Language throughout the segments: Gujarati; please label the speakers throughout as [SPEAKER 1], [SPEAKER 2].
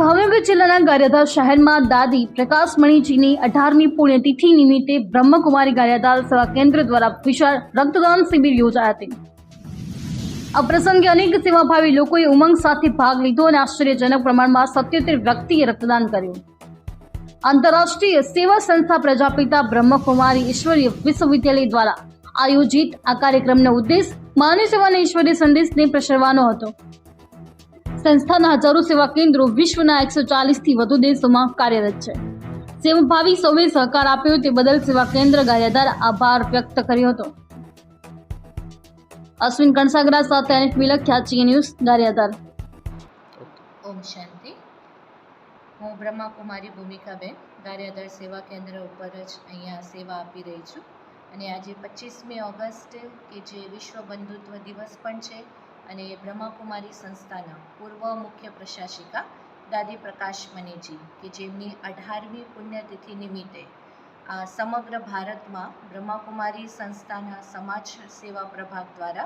[SPEAKER 1] ભાવનગર જિલ્લાના ગારિયાધાર શહેરમાં દાદી પ્રકાશમણીજીની 18મી પુણ્યતિથિ નિમિત્તે બ્રહ્મકુમારી ગારિયાધાર સેવા કેન્દ્ર દ્વારા વિશાળ રક્તદાન શિબિર યોજાઈ હતી। આ પ્રસંગે અનેક સેવાભાવી લોકોએ ઉમંગ સાથે ભાગ લીધો અને આશ્ચર્યજનક પ્રમાણમાં 77 વ્યક્તિએ રક્તદાન કર્યું। આંતરરાષ્ટ્રીય સેવા સંસ્થા પ્રજાપિતા બ્રહ્મકુમારી ઈશ્વરીય વિશ્વવિદ્યાલય દ્વારા આયોજિત આ કાર્યક્રમનો ઉદ્દેશ માનવ સેવાના ઈશ્વરીય સંદેશને પ્રસરવાનો હતો। સંસ્થાના હજારો સેવા કેન્દ્રો વિશ્વના 140 થી વધુ દેશોમાં કાર્યરત છે। સેવાભાવી સૌએ સહકાર આપ્યો તે બદલ સેવા કેન્દ્ર ગારિયાધાર આભાર વ્યક્ત કર્યો હતો। અશ્વિન કણસાગરા સાથે અનેક વિલખ્યા જી ન્યૂઝ ગારિયાધાર।
[SPEAKER 2] ઓમ શાંતિ। હું બ્રહ્માકુમારી ભૂમિકાબેન ગારિયાધાર સેવા કેન્દ્ર ઉપર જ અહીંયા સેવા આપી રહી છું અને આજે 25મી ઓગસ્ટ કે જે વિશ્વ બંધુત્વ દિવસ પણ છે અને બ્રહ્માકુમારી સંસ્થાના પૂર્વ મુખ્ય પ્રશાસિકા દાદી પ્રકાશમણીજી કે જેમની 18મી પુણ્યતિથિ નિમિત્તે સમગ્ર ભારતમાં બ્રહ્માકુમારી સંસ્થાના સમાજ સેવા પ્રભાગ દ્વારા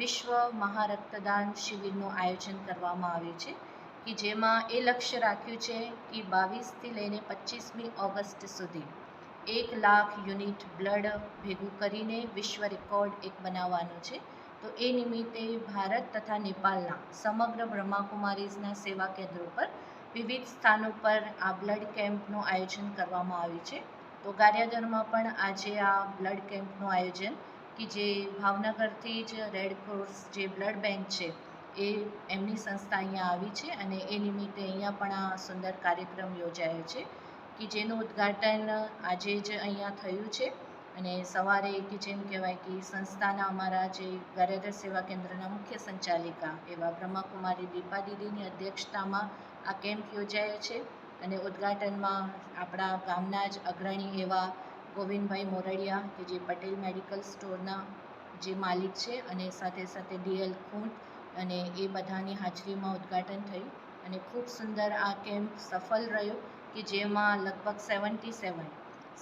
[SPEAKER 2] વિશ્વ મહારક્તદાન શિબિરનું આયોજન કરવામાં આવ્યું છે કે જેમાં એ લક્ષ્ય રાખ્યું છે કે 22થી લઈને 25મી ઓગસ્ટ સુધી 1 લાખ યુનિટ બ્લડ ભેગું કરીને વિશ્વ રેકોર્ડ એક બનાવવાનો છે। તો એ નિમિત્તે ભારત તથા નેપાળના સમગ્ર બ્રહ્માકુમારીઝના સેવા કેન્દ્રો પર વિવિધ સ્થાનો પર આ બ્લડ કેમ્પનું આયોજન કરવામાં આવ્યું છે। તો ગારિયાધારમાં પણ આજે આ બ્લડ કેમ્પનું આયોજન કે જે ભાવનગરથી જ રેડ ક્રોસ જે બ્લડ બેંક છે એ એમની સંસ્થા અહીંયા આવી છે અને એ નિમિત્તે અહીંયા પણ આ સુંદર કાર્યક્રમ યોજાયો છે કે જેનું ઉદ્ઘાટન આજે જ અહીંયા થયું છે અને સવારે કે જેમ કહેવાય કે સંસ્થાના અમારા જે ગારિયાધાર સેવા કેન્દ્રના મુખ્ય સંચાલિકા એવા બ્રહ્માકુમારી દીપા દીદીની અધ્યક્ષતામાં આ કેમ્પ યોજાયો છે અને ઉદ્ઘાટનમાં આપણા ગામના જ અગ્રણી એવા ગોવિંદભાઈ મોરડિયા કે જે પટેલ મેડિકલ સ્ટોરના જે માલિક છે અને સાથે સાથે ડીએલ ખૂંટ અને એ બધાની હાજરીમાં ઉદ્ઘાટન થયું અને ખૂબ સુંદર આ કેમ્પ સફળ રહ્યો કે જેમાં લગભગ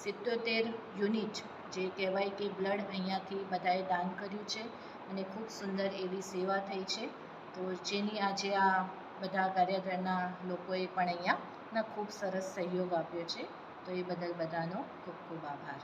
[SPEAKER 2] 77 યુનિટ જે કહેવાય કે બ્લડ અહીંયાથી બધાએ દાન કર્યું છે અને ખૂબ સુંદર એવી સેવા થઈ છે। તો જેની આજે આ બધા ગારિયાધારના લોકોએ પણ અહીંયાના ખૂબ સરસ સહયોગ આપ્યો છે। તો એ બદલ બધાનો ખૂબ ખૂબ આભાર।